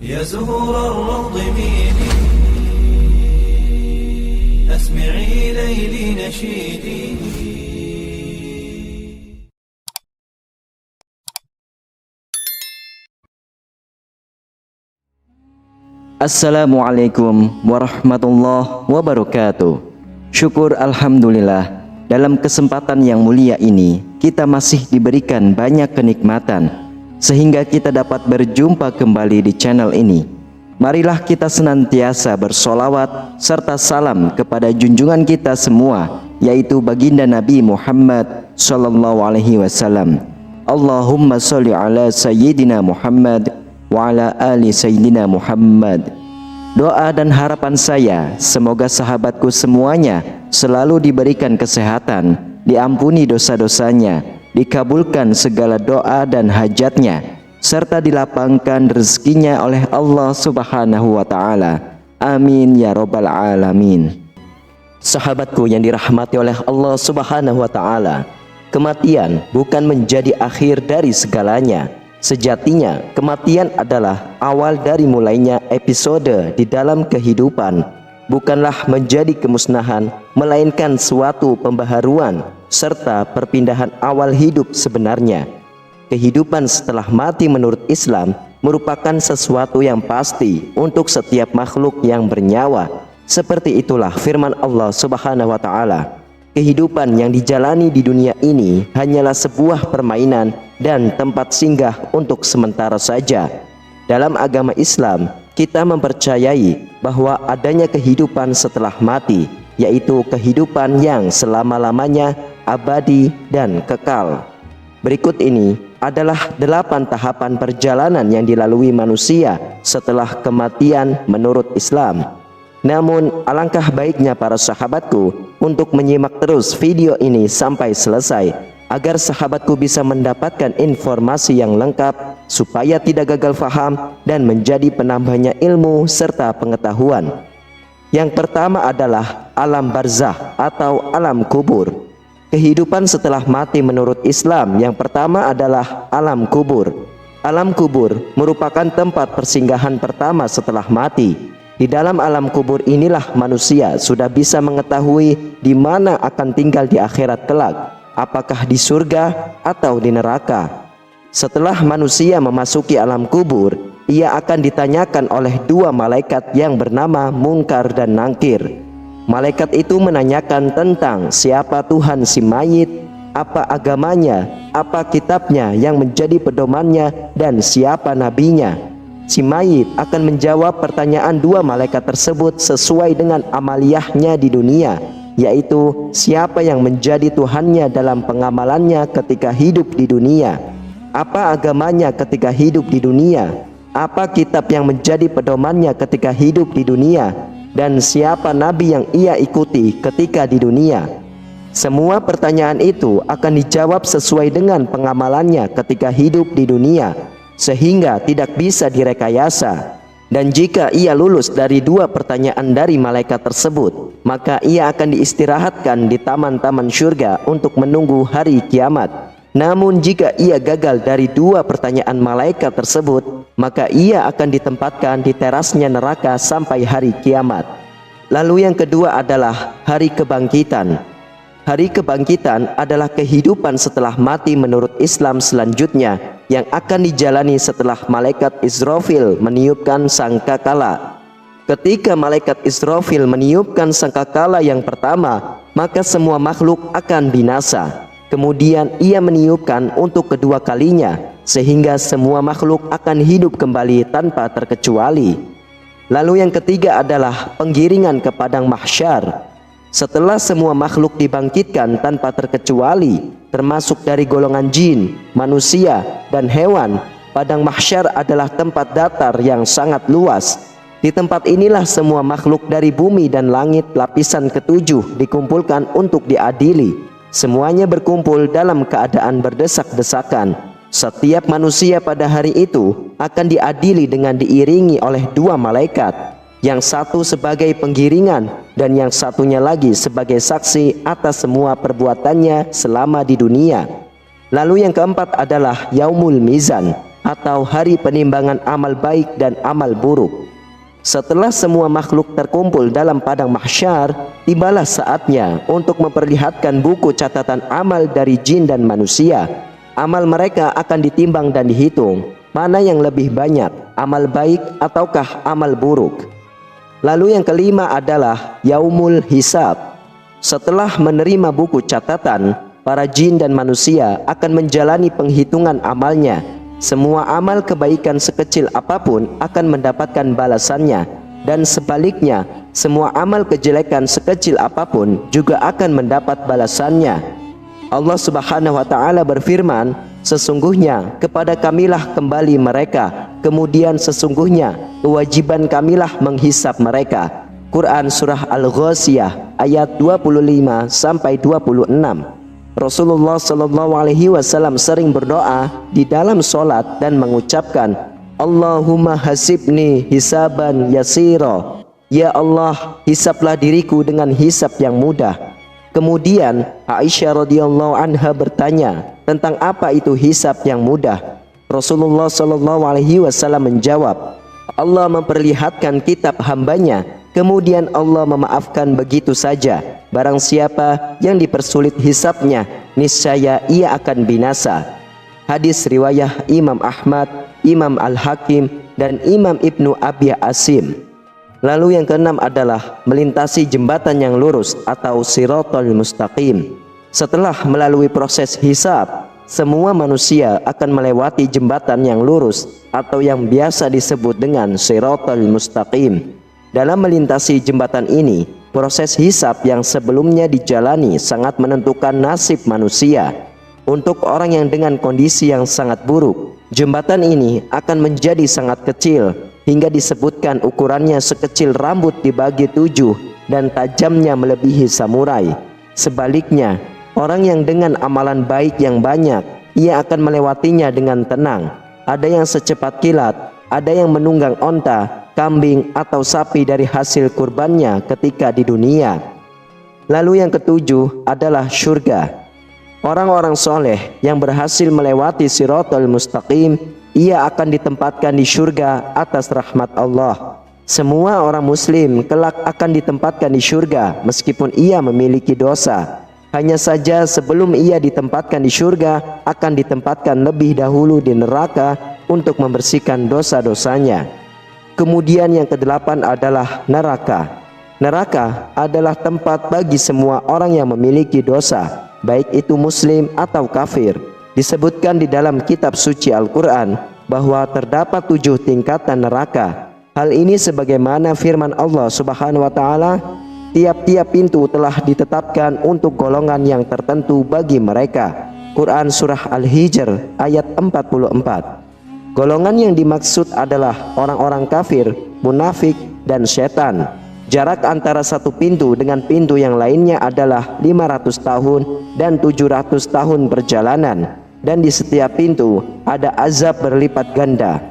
يا زهور الروض ميدي أسمعي ليلي نشيدي. Assalamualaikum warahmatullahi wabarakatuh. Syukur alhamdulillah, dalam kesempatan yang mulia ini kita masih diberikan banyak kenikmatan sehingga kita dapat berjumpa kembali di channel ini. Marilah kita senantiasa bersolawat serta salam kepada junjungan kita semua, yaitu baginda Nabi Muhammad sallallahu alaihi wasallam. Allahumma sholli ala sayyidina Muhammad wa ala ali sayyidina Muhammad. Doa dan harapan saya, semoga sahabatku semuanya selalu diberikan kesehatan, diampuni dosa-dosanya, dikabulkan segala doa dan hajatnya, serta dilapangkan rezekinya oleh Allah Subhanahu wa Ta'ala. Amin ya Rabbal Alamin. Sahabatku yang dirahmati oleh Allah Subhanahu wa Ta'ala, kematian bukan menjadi akhir dari segalanya. Sejatinya kematian adalah awal dari mulainya episode di dalam kehidupan, bukanlah menjadi kemusnahan, melainkan suatu pembaharuan serta perpindahan awal hidup sebenarnya. Kehidupan setelah mati menurut Islam merupakan sesuatu yang pasti untuk setiap makhluk yang bernyawa. Seperti itulah firman Allah Subhanahu wa Ta'ala. Kehidupan yang dijalani di dunia ini hanyalah sebuah permainan dan tempat singgah untuk sementara saja. Dalam agama Islam, kita mempercayai bahwa adanya kehidupan setelah mati, yaitu kehidupan yang selama-lamanya abadi dan kekal. Berikut ini adalah 8 tahapan perjalanan yang dilalui manusia setelah kematian menurut Islam. Namun alangkah baiknya para sahabatku untuk menyimak terus video ini sampai selesai, agar sahabatku bisa mendapatkan informasi yang lengkap supaya tidak gagal faham dan menjadi penambahnya ilmu serta pengetahuan. Yang pertama adalah alam barzah atau alam kubur. Kehidupan setelah mati menurut Islam yang pertama adalah alam kubur. Alam kubur merupakan tempat persinggahan pertama setelah mati. Di dalam alam kubur inilah manusia sudah bisa mengetahui di mana akan tinggal di akhirat kelak, apakah di surga atau di neraka. Setelah manusia memasuki alam kubur, ia akan ditanyakan oleh 2 malaikat yang bernama Munkar dan Nangkir. Malaikat itu menanyakan tentang siapa Tuhan si mayit, apa agamanya, apa kitabnya yang menjadi pedomannya, dan siapa nabinya. Si mayit akan menjawab pertanyaan 2 malaikat tersebut sesuai dengan amaliyahnya di dunia, yaitu siapa yang menjadi Tuhannya dalam pengamalannya ketika hidup di dunia, apa agamanya ketika hidup di dunia, apa kitab yang menjadi pedomannya ketika hidup di dunia, dan siapa nabi yang ia ikuti ketika di dunia. Semua pertanyaan itu akan dijawab sesuai dengan pengamalannya ketika hidup di dunia, sehingga tidak bisa direkayasa. Dan jika ia lulus dari 2 pertanyaan dari malaikat tersebut, maka ia akan diistirahatkan di taman-taman surga untuk menunggu hari kiamat. Namun jika ia gagal dari 2 pertanyaan malaikat tersebut, maka ia akan ditempatkan di terasnya neraka sampai hari kiamat. Lalu yang kedua adalah hari kebangkitan. Hari kebangkitan adalah kehidupan setelah mati menurut Islam selanjutnya, yang akan dijalani setelah malaikat Israfil meniupkan sangkakala. Ketika malaikat Israfil meniupkan sangkakala yang pertama, maka semua makhluk akan binasa. Kemudian ia meniupkan untuk kedua kalinya, sehingga semua makhluk akan hidup kembali tanpa terkecuali. Lalu yang ketiga adalah penggiringan ke padang mahsyar. Setelah semua makhluk dibangkitkan tanpa terkecuali, termasuk dari golongan jin, manusia, dan hewan, padang mahsyar adalah tempat datar yang sangat luas. Di tempat inilah semua makhluk dari bumi dan langit lapisan ke-7 dikumpulkan untuk diadili. Semuanya berkumpul dalam keadaan berdesak-desakan. Setiap manusia pada hari itu akan diadili dengan diiringi oleh 2 malaikat, yang satu sebagai penggiringan dan yang satunya lagi sebagai saksi atas semua perbuatannya selama di dunia. Lalu yang keempat adalah Yaumul Mizan. atau hari penimbangan amal baik dan amal buruk. Setelah semua makhluk terkumpul dalam padang mahsyar, tibalah saatnya untuk memperlihatkan buku catatan amal dari jin dan manusia. Amal mereka akan ditimbang dan dihitung, mana yang lebih banyak, amal baik ataukah amal buruk. Lalu yang kelima adalah yaumul hisab. Setelah menerima buku catatan, para jin dan manusia akan menjalani penghitungan amalnya. Semua amal kebaikan sekecil apapun akan mendapatkan balasannya, dan sebaliknya, semua amal kejelekan sekecil apapun juga akan mendapat balasannya. Allah Subhanahu wa Ta'ala berfirman, sesungguhnya kepada Kamilah kembali mereka, kemudian sesungguhnya kewajiban Kamilah menghisap mereka. Quran Surah Al-Ghasiyah ayat 25 sampai 26. Rasulullah Shallallahu Alaihi Wasallam sering berdoa di dalam sholat dan mengucapkan, Allahumma hasibni hisaban yasira. Ya Allah, hisaplah diriku dengan hisap yang mudah. Kemudian Aisyah radhiyallahu anha bertanya tentang apa itu hisap yang mudah. Rasulullah Shallallahu Alaihi Wasallam menjawab, Allah memperlihatkan kitab hambanya, kemudian Allah memaafkan begitu saja. Barang siapa yang dipersulit hisapnya, niscaya ia akan binasa. Hadis riwayah Imam Ahmad, Imam Al-Hakim, dan Imam Ibnu Abi Asim. Lalu yang keenam adalah melintasi jembatan yang lurus atau Shiratal Mustaqim. Setelah melalui proses hisab, semua manusia akan melewati jembatan yang lurus atau yang biasa disebut dengan Shiratal Mustaqim. Dalam melintasi jembatan ini, proses hisab yang sebelumnya dijalani sangat menentukan nasib manusia. Untuk orang yang dengan kondisi yang sangat buruk, jembatan ini akan menjadi sangat kecil, hingga disebutkan ukurannya sekecil rambut dibagi 7 dan tajamnya melebihi samurai. Sebaliknya, orang yang dengan amalan baik yang banyak, ia akan melewatinya dengan tenang. Ada yang secepat kilat, ada yang menunggang onta, kambing atau sapi dari hasil kurbannya ketika di dunia. Lalu yang ketujuh adalah surga. Orang-orang soleh yang berhasil melewati Shiratal Mustaqim, ia akan ditempatkan di surga atas rahmat Allah. Semua orang muslim kelak akan ditempatkan di surga meskipun ia memiliki dosa. Hanya saja sebelum ia ditempatkan di surga, akan ditempatkan lebih dahulu di neraka untuk membersihkan dosa-dosanya. Kemudian yang kedelapan adalah neraka. Neraka adalah tempat bagi semua orang yang memiliki dosa, baik itu muslim atau kafir. Disebutkan di dalam kitab suci Al-Quran bahwa terdapat 7 tingkatan neraka. Hal ini sebagaimana firman Allah Subhanahu wa Ta'ala, tiap-tiap pintu telah ditetapkan untuk golongan yang tertentu bagi mereka. Quran Surah Al-Hijr ayat 44. Golongan yang dimaksud adalah orang-orang kafir, munafik, dan setan. Jarak antara satu pintu dengan pintu yang lainnya adalah 500 tahun dan 700 tahun perjalanan. Dan di setiap pintu ada azab berlipat ganda.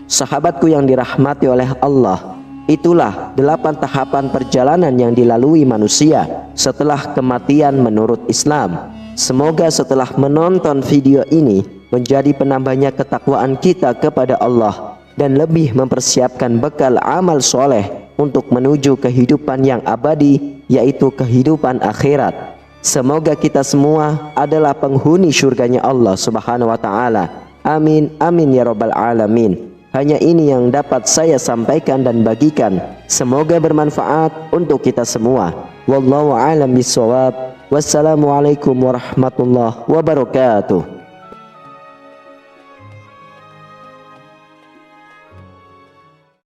Sahabatku yang dirahmati oleh Allah, itulah 8 tahapan perjalanan yang dilalui manusia setelah kematian menurut Islam. Semoga setelah menonton video ini menjadi penambahnya ketakwaan kita kepada Allah dan lebih mempersiapkan bekal amal soleh untuk menuju kehidupan yang abadi, yaitu kehidupan akhirat. Semoga kita semua adalah penghuni surganya Allah Subhanahu wa Ta'ala. Amin, amin ya rabbal alamin. Hanya ini yang dapat saya sampaikan dan bagikan. Semoga bermanfaat untuk kita semua. Wallahu a'lam bishawab. Wassalamualaikum warahmatullahi wabarakatuh.